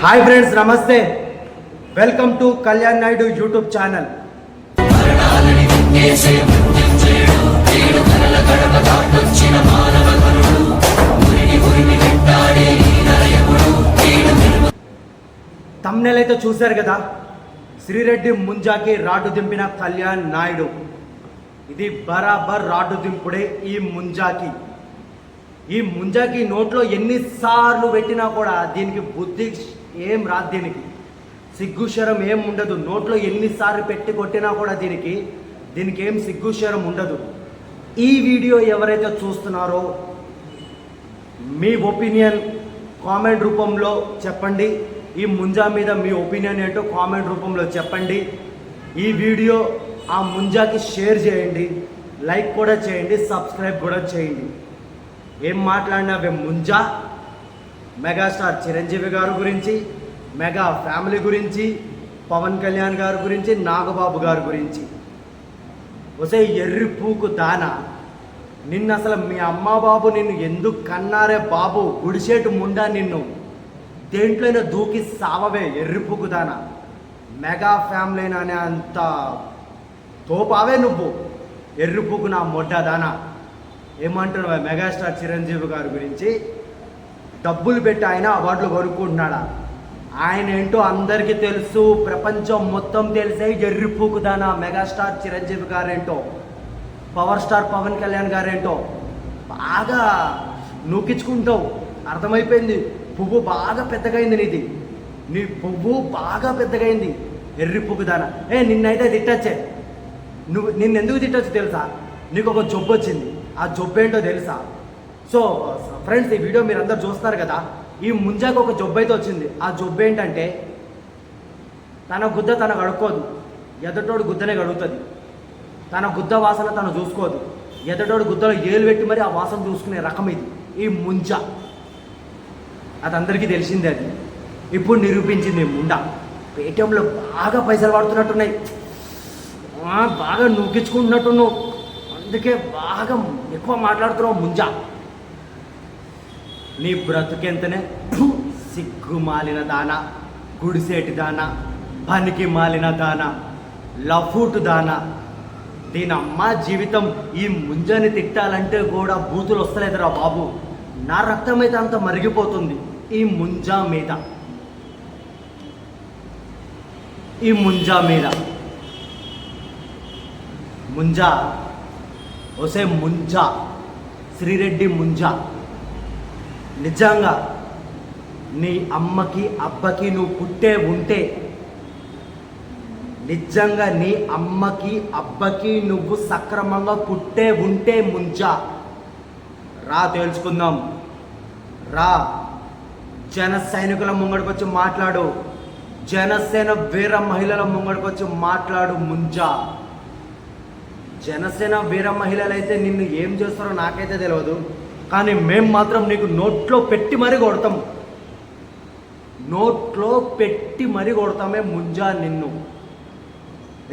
Hi friends, నమస్తే. Welcome to Kalyan Naidu YouTube channel. Thumbnail అయితే చూశారు కదా, శ్రీరెడ్డి ముంజాకి రాడ్డు దింపిన కళ్యాణ్ నాయుడు. ఇది బరాబర్ రాడ్డు దింపుడే ఈ ముంజాకి నోట్లో ఎన్నిసార్లు పెట్టినా కూడా దీనికి బుద్ధి ఏం రాదు, దీనికి సిగ్గుశరం ఏం ఉండదు. నోట్లో ఎన్నిసార్లు పెట్టి కొట్టినా కూడా దీనికి ఏం సిగ్గుశరం ఉండదు. ఈ వీడియో ఎవరైతే చూస్తున్నారో మీ ఒపీనియన్ కామెంట్ రూపంలో చెప్పండి. ఈ ముంజా మీద మీ ఒపీనియన్ ఏంటో కామెంట్ రూపంలో చెప్పండి. ఈ వీడియో ఆ ముంజాకి షేర్ చేయండి, లైక్ కూడా చేయండి, సబ్స్క్రైబ్ కూడా చేయండి. ఏం మాట్లాడినావే ముంజా? మెగాస్టార్ చిరంజీవి గారి గురించి, మెగా ఫ్యామిలీ గురించి, పవన్ కళ్యాణ్ గారి గురించి, నాగబాబు గారి గురించి. ఒసే ఎర్రి పూకు దానా, నిన్ను అసలు మీ అమ్మ బాబు నిన్ను ఎందుకు కన్నారే బాబు? గుడిసేటు ముండా, నిన్ను దేంట్లోనే దూకి సావవే ఎర్రిపుకు దానా. మెగా ఫ్యామిలీ అనే అంత తోపావే నువ్వు, ఎర్రిపుకు నా మొడ్డ దానా. ఏమంటున్నావా మెగాస్టార్ చిరంజీవి గారి గురించి? డబ్బులు పెట్టి ఆయన అవార్డులు కొనుక్కుంటున్నాడా? ఆయన ఏంటో అందరికీ తెలుసు, ప్రపంచం మొత్తం తెలిసే. ఎర్రిపుకు దానా మెగాస్టార్ చిరంజీవి గారేంటో, పవర్ స్టార్ పవన్ కళ్యాణ్ గారేంటో బాగా నూకించుకుంటావు. అర్థమైపోయింది. పువ్వు బాగా పెద్దగైంది నీది, నీ పువ్వు బాగా పెద్దగైంది ఎర్రిపుకు దానా. నిన్నైతే తిట్టచ్చే. నిన్నెందుకు తిట్టచ్చు తెలుసా? నీకు ఒక జబ్బు వచ్చింది. ఆ జబ్బు ఏంటో తెలుసా? సో ఫ్రెండ్స్, ఈ వీడియో మీరు అందరు చూస్తారు కదా. ఈ ముంజాకు ఒక జబ్బు అయితే వచ్చింది. ఆ జబ్బు ఏంటంటే తన గుద్ద తను కడుక్కోదు, ఎదటోడు గుద్దనే కడుగుతుంది. తన గుద్ద వాసన తను చూసుకోదు, ఎదటోడు గుద్దలో ఏలు పెట్టి మరి ఆ వాసన చూసుకునే రకం ఇది ఈ ముంజ. అది అందరికీ తెలిసిందే. అది ఇప్పుడు నిరూపించింది. ముండా పేటిఎంలో బాగా పైసలు పడుతున్నట్టున్నాయి, బాగా నూకించుకుంటున్నట్టున్నావు, అందుకే బాగా ఎక్కువ మాట్లాడుతున్నావు ముంజా. నీ బ్రతుకెంతనే సిగ్గు మాలిన దానా, గుడిసేటి దానా, పనికి మాలిన దానా, లఫూటు దానా. దీనమ్మ జీవితం. ఈ ముంజని తిట్టాలంటే కూడా బూతులు వస్తలేదురా బాబు. నా రక్తం అయితే అంత మరిగిపోతుంది ఈ ముంజా మీద. ముంజా ఒసే ముంజా, శ్రీరెడ్డి ముంజా, నిజంగా నీ అమ్మకి అబ్బకి నువ్వు పుట్టే ఉంటే, నిజంగా నీ అమ్మకి అబ్బకి నువ్వు సక్రమంగా పుట్టే ఉంటే ముంజా రా, తేల్చుకుందాం రా. జన సైనికుల ముంగడికొచ్చి మాట్లాడు, జనసేన వీర మహిళల ముంగడికొచ్చి మాట్లాడు ముంజా. జనసేన వీర మహిళలైతే నిన్ను ఏం చేస్తారో నాకైతే తెలియదు, కానీ మేం మాత్రం నీకు నోట్లో పెట్టి మరీ కొడతాం. నోట్లో పెట్టి మరీ కొడతామే ముంజా నిన్ను.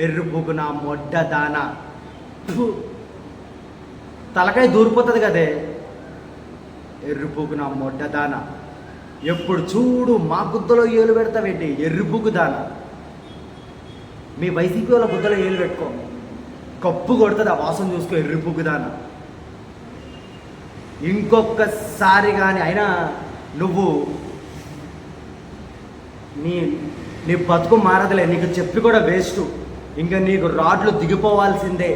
ఎర్రిపుకు నా మొడ్డ దానా. తలకాయ దూరిపోతుంది కదే ఎర్రిపుకు నా మొడ్డ దానా. ఎప్పుడు చూడు మా గుద్దలో ఏలు పెడతావేంటి ఎర్రిపుకు దానా. మీ వైసీపీ వాళ్ళ గుద్దలో ఏలు పెట్టుకో, కప్పు కొడుతుంది ఆ వాసన చూసుకో ఎర్రిపుకు దానా. ఇంకొకసారి కానీ అయినా నువ్వు నీ బతుకు మారదులే. నీకు చెప్పి కూడా వేస్ట్. ఇంకా నీకు రాడ్లు దిగిపోవాల్సిందే.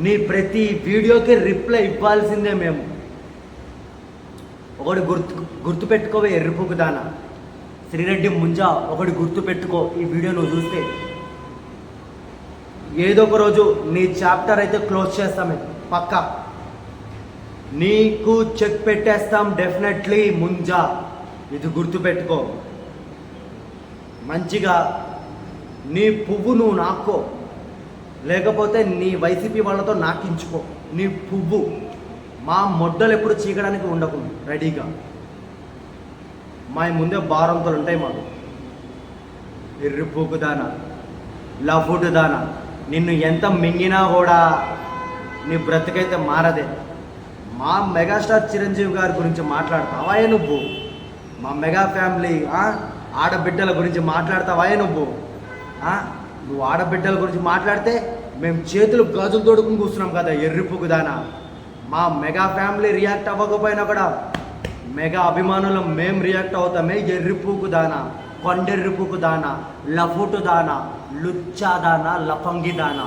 నీ ప్రతి వీడియోకి రిప్లై ఇవ్వాల్సిందే మేము. ఒకటి గుర్తుపెట్టుకోవే ఎర్రిపుకు దానా. శ్రీరెడ్డి ముంజా, ఒకటి గుర్తుపెట్టుకో. ఈ వీడియో నువ్వు చూస్తే ఏదో ఒక రోజు నీ చాప్టర్ అయితే క్లోజ్ చేస్తామే పక్కా. నీకు చెక్ పెట్టేస్తాం డెఫినెట్లీ ముంజా. ఇది గుర్తుపెట్టుకో. మంచిగా నీ పువ్వు నువ్వు నాక్కో, లేకపోతే నీ వైసీపీ వాళ్ళతో నాకించుకో. నీ పువ్వు మా మొడ్డలు ఎప్పుడు చీకడానికి ఉండకు రెడీగా. మా ముందే బారంతలు ఉంటాయి మాకు. ఎర్రిపుకు దానా, లఫుడు దానా. నిన్ను ఎంత మింగినా కూడా నీ బ్రతికైతే మారదే. మా మెగాస్టార్ చిరంజీవి గారి గురించి మాట్లాడతావా నువ్వు? మా మెగా ఫ్యామిలీ ఆడబిడ్డల గురించి మాట్లాడతావా నువ్వు? నువ్వు ఆడబిడ్డల గురించి మాట్లాడితే మేము చేతులు గాజులు తోడుకుని కూర్చున్నాం కదా ఎర్రిపుకుదానా. మా మెగా ఫ్యామిలీ రియాక్ట్ అవ్వకపోయినా కూడా మెగా అభిమానులం మేము రియాక్ట్ అవుతామే. ఎర్రిపూకు దానా, కొండెర్రిపూకు దానా, లఫుటు దానా, లుచ్చా దానా, లఫంగి దానా.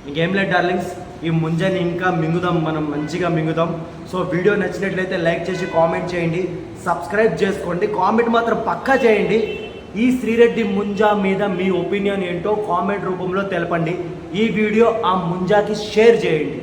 ఇంకేం లేదు డార్లింగ్స్, ఈ ముంజని ఇంకా మింగుదాం, మనం మంచిగా మింగుదాం. సో వీడియో నచ్చినట్లయితే లైక్ చేసి కామెంట్ చేయండి, సబ్స్క్రైబ్ చేసుకోండి, కామెంట్ మాత్రం పక్కా చేయండి. ఈ శ్రీరెడ్డి ముంజా మీద మీ ఒపీనియన్ ఏంటో కామెంట్ రూపంలో తెలపండి. ఈ వీడియో ఆ ముంజాకి షేర్ చేయండి.